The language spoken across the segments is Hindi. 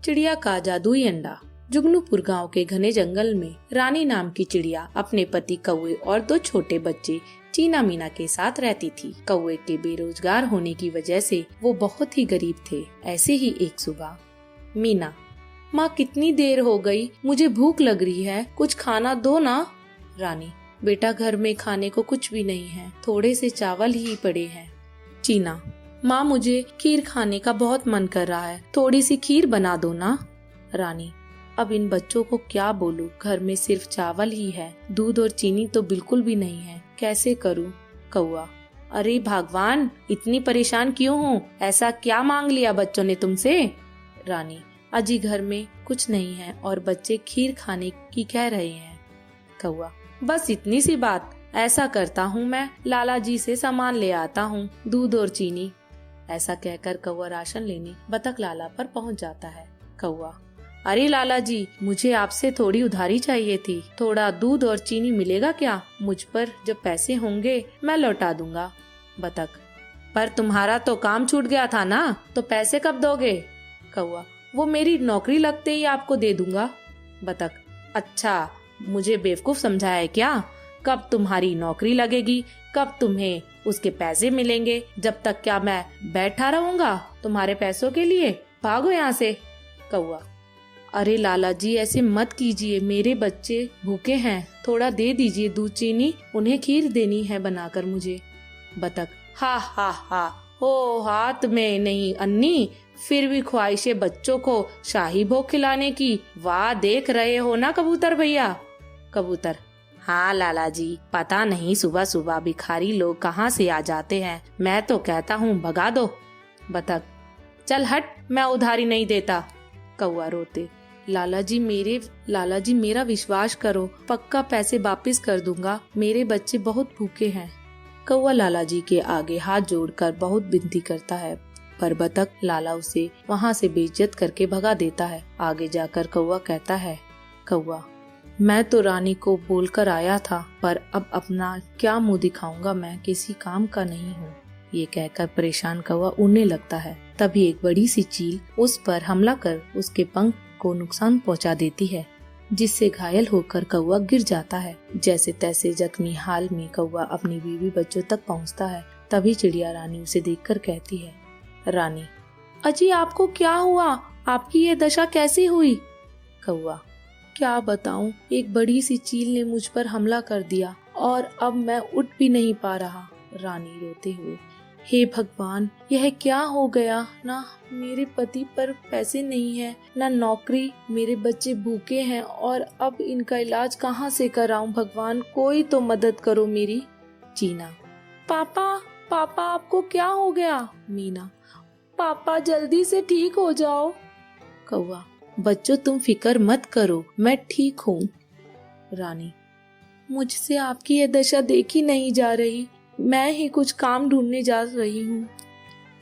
चिड़िया का जादुई अंडा। जुगनूपुर गांव के घने जंगल में रानी नाम की चिड़िया अपने पति कौवे और 2 छोटे बच्चे चीना मीना के साथ रहती थी। कौवे के बेरोजगार होने की वजह से वो बहुत ही गरीब थे। ऐसे ही एक सुबह, मीना, माँ कितनी देर हो गई, मुझे भूख लग रही है, कुछ खाना दो ना। रानी, बेटा घर में खाने को कुछ भी नहीं है, थोड़े से चावल ही पड़े हैं। चीना, माँ मुझे खीर खाने का बहुत मन कर रहा है, थोड़ी सी खीर बना दो ना। रानी, अब इन बच्चों को क्या बोलूं, घर में सिर्फ चावल ही है, दूध और चीनी तो बिल्कुल भी नहीं है, कैसे करूं। कौआ, अरे भगवान, इतनी परेशान क्यों हो, ऐसा क्या मांग लिया बच्चों ने तुमसे। रानी, अजी घर में कुछ नहीं है और बच्चे खीर खाने की कह रहे हैं। कौआ, बस इतनी सी बात, ऐसा करता हूँ मैं लाला जी से सामान ले आता हूँ, दूध और चीनी। ऐसा कहकर कौआ राशन लेने बतख लाला पर पहुँच जाता है। कौआ, अरे लाला जी, मुझे आपसे थोड़ी उधारी चाहिए थी, थोड़ा दूध और चीनी मिलेगा क्या, मुझ पर जब पैसे होंगे मैं लौटा दूंगा। बतख, पर तुम्हारा तो काम छूट गया था ना, तो पैसे कब दोगे। कौआ, वो मेरी नौकरी लगते ही आपको दे दूंगा। बतख, अच्छा, मुझे बेवकूफ समझा है क्या, कब तुम्हारी नौकरी लगेगी, कब तुम्हें उसके पैसे मिलेंगे, जब तक क्या मैं बैठा रहूंगा तुम्हारे पैसों के लिए, भागो यहाँ से। कौआ, अरे लाला जी ऐसे मत कीजिए, मेरे बच्चे भूखे हैं, थोड़ा दे दीजिए दूध चीनी, उन्हें खीर देनी है बनाकर मुझे। बतख, हा हा हा, हो हाथ में नहीं अन्नी, फिर भी ख्वाहिशें बच्चों को शाही भोग खिलाने की, वाह देख रहे हो ना कबूतर भैया। कबूतर, हाँ लाला जी, पता नहीं सुबह सुबह भिखारी लोग कहाँ से आ जाते हैं, मैं तो कहता हूँ भगा दो। बतख, चल हट, मैं उधारी नहीं देता। कौआ रोते, लाला जी मेरा विश्वास करो, पक्का पैसे वापस कर दूंगा, मेरे बच्चे बहुत भूखे हैं। कौआ लाला जी के आगे हाथ जोड़कर बहुत विनती करता है, पर बतख लाला उसे वहाँ से बेइज्जत करके भगा देता है। आगे जाकर कौआ कहता है, कौआ, मैं तो रानी को बोलकर आया था, पर अब अपना क्या मुंह दिखाऊंगा, मैं किसी काम का नहीं हूँ। ये कहकर परेशान कौआ उड़ने लगता है। तभी एक बड़ी सी चील उस पर हमला कर उसके पंख को नुकसान पहुंचा देती है, जिससे घायल होकर कौआ गिर जाता है। जैसे तैसे जख्मी हाल में कौआ अपनी बीवी बच्चों तक पहुंचता है। तभी चिड़िया रानी उसे देखकर कहती है, रानी, अजी आपको क्या हुआ, आपकी ये दशा कैसे हुई। कौआ, क्या बताऊं, एक बड़ी सी चील ने मुझ पर हमला कर दिया और अब मैं उठ भी नहीं पा रहा। रानी रोते हुए, हे भगवान, यह क्या हो गया, ना मेरे पति पर पैसे नहीं है, ना नौकरी, मेरे बच्चे भूखे हैं और अब इनका इलाज कहाँ से कराऊं, भगवान कोई तो मदद करो मेरी। चीना, पापा पापा आपको क्या हो गया। मीना, पापा जल्दी से ठीक हो जाओ। कौआ, बच्चों तुम फिक्र मत करो, मैं ठीक हूँ। रानी, मुझसे आपकी यह दशा देखी नहीं जा रही, मैं ही कुछ काम ढूंढने जा रही हूँ।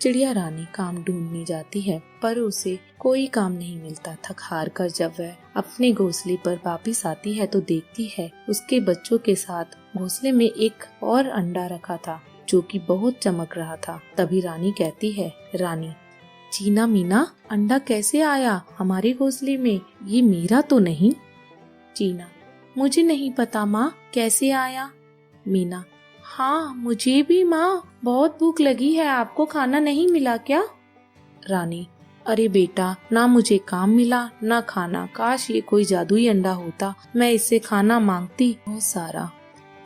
चिड़िया रानी काम ढूंढने जाती है, पर उसे कोई काम नहीं मिलता। थक हार कर जब वह अपने घोंसले पर वापस आती है तो देखती है उसके बच्चों के साथ घोंसले में एक और अंडा रखा था, जो कि बहुत चमक रहा था। तभी रानी कहती है, रानी, चीना मीना, अंडा कैसे आया हमारे घोंसले में, ये मेरा तो नहीं। चीना, मुझे नहीं पता माँ, कैसे आया। मीना, हाँ मुझे भी माँ, बहुत भूख लगी है, आपको खाना नहीं मिला क्या। रानी, अरे बेटा, ना मुझे काम मिला ना खाना, काश ये कोई जादुई अंडा होता, मैं इससे खाना मांगती बहुत सारा।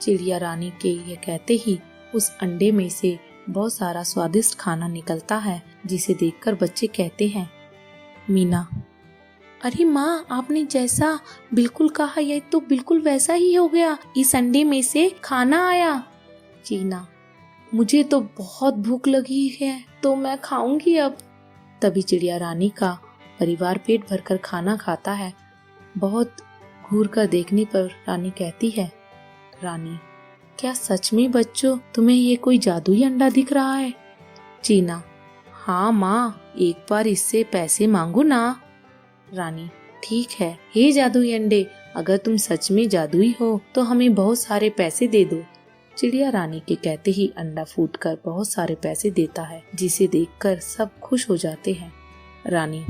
चिड़िया रानी के ये कहते ही उस अंडे में से बहुत सारा स्वादिष्ट खाना निकलता है, जिसे देखकर बच्चे कहते हैं, मीना, अरे माँ, आपने जैसा बिल्कुल कहा यह तो बिल्कुल वैसा ही हो गया, इस अंडे में से खाना आया। चीना, मुझे तो बहुत भूख लगी है, तो मैं खाऊंगी अब। तभी चिड़िया रानी का परिवार पेट भरकर खाना खाता है। बहुत घूर कर देखने पर रानी कहती है, रानी, क्या सच में बच्चों तुम्हें ये कोई जादुई अंडा दिख रहा है। चीना, हाँ माँ, एक बार इससे पैसे मांगू ना। रानी, ठीक है, हे जादुई अंडे, अगर तुम सच में जादुई हो तो हमें बहुत सारे पैसे दे दो। चिड़िया रानी के कहते ही अंडा फूटकर बहुत सारे पैसे देता है, जिसे देखकर सब खुश हो जाते हैं। रानी,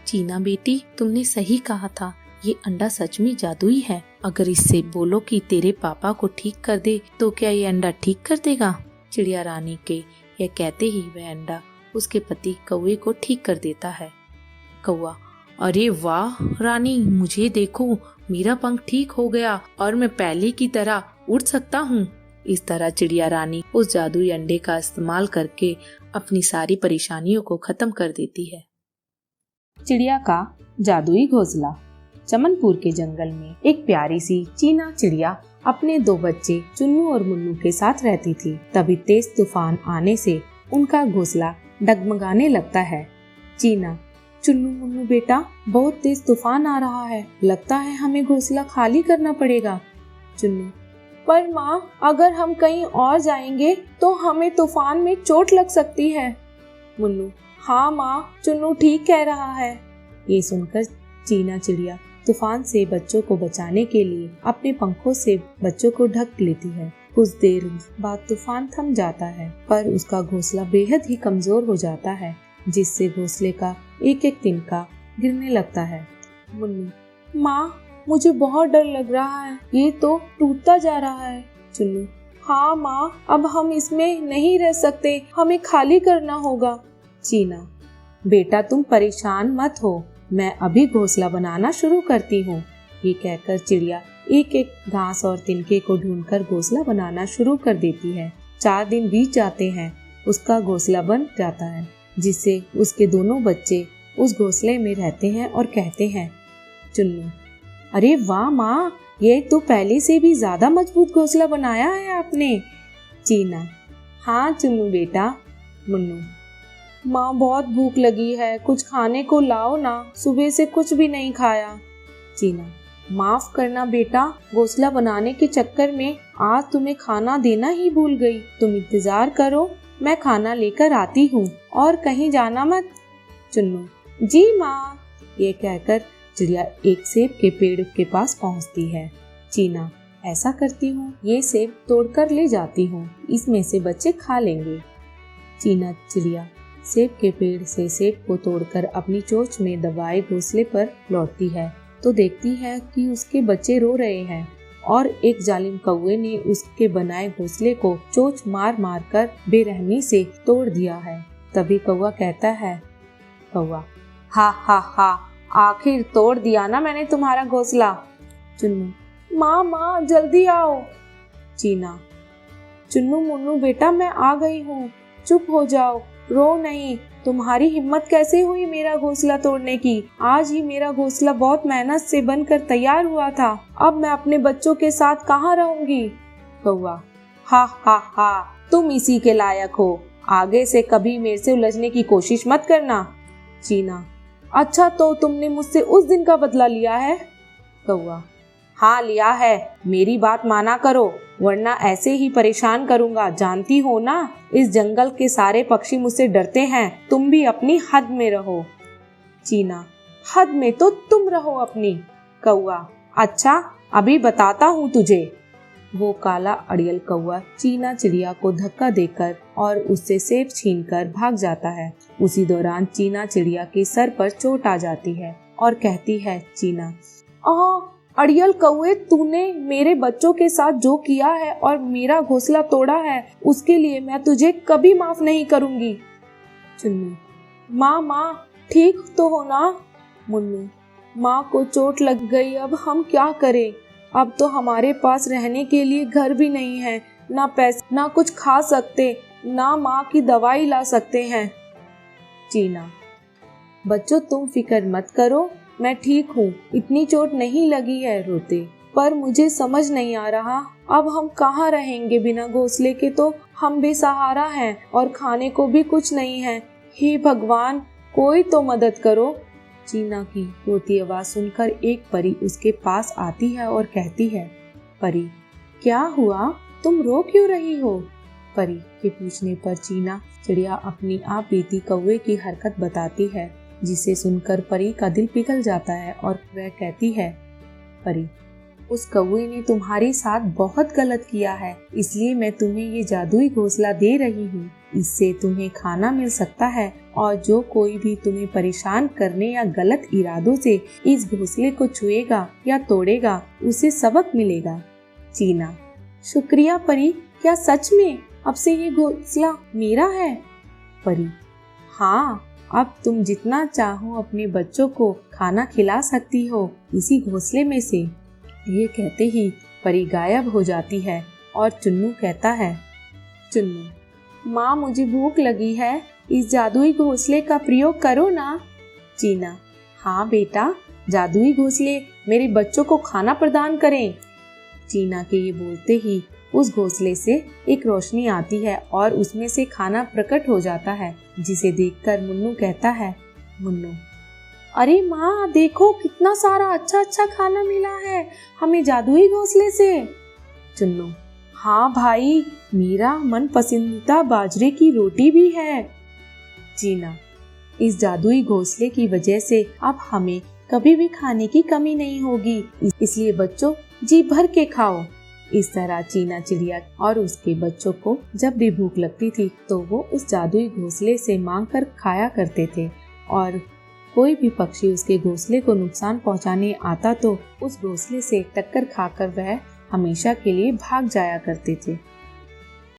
चीना बेटी, तुमने सही कहा था, ये अंडा सच में जादुई है। अगर इससे बोलो कि तेरे पापा को ठीक कर दे तो क्या ये अंडा ठीक कर देगा? चिड़िया रानी के यह कहते ही वह अंडा उसके पति कौवे को ठीक कर देता है। कौवा, अरे वाह रानी, मुझे देखो, मेरा पंख ठीक हो गया और मैं पहले की तरह उड़ सकता हूँ। इस तरह चिड़िया रानी उस जादुई अंडे का इस्तेमाल करके अपनी सारी परेशानियों को खत्म कर देती है। चिड़िया का जादुई घोंसला। चमनपुर के जंगल में एक प्यारी सी चीना चिड़िया अपने 2 बच्चे चुन्नू और मुन्नू के साथ रहती थी। तभी तेज तूफान आने से उनका घोंसला डगमगाने लगता है। चीना, चुन्नू मुन्नू बेटा, बहुत तेज तूफान आ रहा है, लगता है हमें घोंसला खाली करना पड़ेगा। चुन्नू, पर माँ, अगर हम कहीं और जाएंगे तो हमें तूफान में चोट लग सकती है। मुन्नू, हाँ माँ, चुन्नू ठीक कह रहा है। ये सुनकर चीना चिड़िया तूफान से बच्चों को बचाने के लिए अपने पंखों से बच्चों को ढक लेती है। कुछ देर बाद तूफान थम जाता है, पर उसका घोंसला बेहद ही कमजोर हो जाता है, जिससे घोंसले का एक एक तिनका गिरने लगता है। मुन्नू, माँ, मुझे बहुत डर लग रहा है, ये तो टूटता जा रहा है। चुन्नू, हाँ माँ, अब हम इसमें नहीं रह सकते, हमें खाली करना होगा। चीना, बेटा तुम परेशान मत हो, मैं अभी घोंसला बनाना शुरू करती हूँ। ये कहकर चिड़िया एक एक घास और तिनके को ढूंढकर घोंसला बनाना शुरू कर देती है। 4 दिन बीत जाते हैं, उसका घोंसला बन जाता है, जिससे उसके दोनों बच्चे उस घोंसले में रहते हैं और कहते हैं। चुन्नू, अरे वाह माँ, ये तो पहले से भी ज्यादा मजबूत घोंसला बनाया है आपने। चीना, हाँ चुन्नू बेटा। मुन्नू, माँ बहुत भूख लगी है, कुछ खाने को लाओ ना, सुबह से कुछ भी नहीं खाया। चीना, माफ करना बेटा, घोंसला बनाने के चक्कर में आज तुम्हें खाना देना ही भूल गई। तुम इंतजार करो, मैं खाना लेकर आती हूँ और कहीं जाना मत। चुन्नू, जी माँ। ये कहकर चिड़िया एक सेब के पेड़ के पास पहुँचती है। चीना, ऐसा करती हूँ, ये सेब तोड़कर ले जाती हूँ, इसमें से बच्चे खा लेंगे। चीना चिड़िया सेब के पेड़ से सेब को तोड़कर अपनी चोंच में दबाए घोंसले पर लौटती है तो देखती है कि उसके बच्चे रो रहे हैं और एक जालिम कौवे ने उसके बनाए घोंसले को चोंच मार मार कर बेरहमी से तोड़ दिया है। तभी कौवा कहता है। कौवा, हा हा हा, आखिर तोड़ दिया ना मैंने तुम्हारा घोंसला। चुन्नू, माँ माँ जल्दी आओ। चीना, चुन्नू मुन्नू बेटा, मैं आ गई हूँ, चुप हो जाओ, रो नहीं। तुम्हारी हिम्मत कैसे हुई मेरा घोंसला तोड़ने की? आज ही मेरा घोंसला बहुत मेहनत से बनकर तैयार हुआ था, अब मैं अपने बच्चों के साथ कहाँ रहूंगी। कौवा, हा हा हा, तुम इसी के लायक हो, आगे से कभी मेरे से उलझने की कोशिश मत करना। चीना, अच्छा तो तुमने मुझसे उस दिन का बदला लिया है? कौवा, हाँ लिया है, मेरी बात माना करो वरना ऐसे ही परेशान करूंगा। जानती हो ना, इस जंगल के सारे पक्षी मुझसे डरते हैं, तुम भी अपनी हद में रहो। चीना, हद में तो तुम रहो अपनी। कौवा, अच्छा अभी बताता हूँ तुझे। वो काला अड़ियल कौवा चीना चिड़िया को धक्का देकर और उससे सेब छीनकर भाग जाता है। उसी दौरान चीना चिड़िया के सर पर चोट आ जाती है और कहती है। चीना, अड़ियल कौवे, तूने मेरे बच्चों के साथ जो किया है और मेरा घोंसला तोड़ा है, उसके लिए मैं तुझे कभी माफ नहीं करूंगी। चुन्नू, माँ ठीक तो हो ना? मुन्नू, माँ को चोट लग गई, अब हम क्या करें? अब तो हमारे पास रहने के लिए घर भी नहीं है, ना पैसे, ना कुछ खा सकते, ना माँ की दवाई ला सकते हैं। चीना, बच्चों तुम फिक्र मत करो, मैं ठीक हूँ, इतनी चोट नहीं लगी है। रोते, पर मुझे समझ नहीं आ रहा अब हम कहाँ रहेंगे बिना घोंसले के, तो हम बेसहारा हैं और खाने को भी कुछ नहीं है। हे भगवान, कोई तो मदद करो। चीना की रोती आवाज सुनकर एक परी उसके पास आती है और कहती है। परी, क्या हुआ, तुम रो क्यों रही हो? परी के पूछने पर चीना चिड़िया अपनी आप बीती कौवे की हरकत बताती है, जिसे सुनकर परी का दिल पिघल जाता है और वह कहती है। परी, उस कौवे ने तुम्हारे साथ बहुत गलत किया है, इसलिए मैं तुम्हें ये जादुई घोंसला दे रही हूँ। इससे तुम्हें खाना मिल सकता है और जो कोई भी तुम्हें परेशान करने या गलत इरादों से इस घोंसले को छुएगा या तोड़ेगा उसे सबक मिलेगा। चीना, शुक्रिया परी, क्या सच में अब से ये घोंसला मेरा है? परी, हाँ, अब तुम जितना चाहो अपने बच्चों को खाना खिला सकती हो इसी घोंसले में से। ये कहते ही परी गायब हो जाती है और चुन्नू कहता है, चुन्नू, माँ मुझे भूख लगी है, इस जादुई घोंसले का प्रयोग करो ना। चीना, हाँ बेटा, जादुई घोंसले मेरे बच्चों को खाना प्रदान करें। चीना के ये बोलते ही उस घोंसले से एक रोशनी आती है और उसमें से खाना प्रकट हो जाता है, जिसे देखकर मुन्नू कहता है, मुन्नू, अरे माँ देखो कितना सारा अच्छा अच्छा खाना मिला है हमें जादुई घोंसले से। चुन्नू, हाँ भाई, मेरा मन पसंदीदा बाजरे की रोटी भी है। चीना, इस जादुई घोंसले की वजह से अब हमें कभी भी खाने की कमी नहीं होगी, इसलिए बच्चों जी भर के खाओ। इस तरह चीना चिड़िया और उसके बच्चों को जब भी भूख लगती थी तो वो उस जादुई घोंसले से मांग कर खाया करते थे, और कोई भी पक्षी उसके घोंसले को नुकसान पहुंचाने आता तो उस घोंसले से टक्कर खाकर वह हमेशा के लिए भाग जाया करते थे।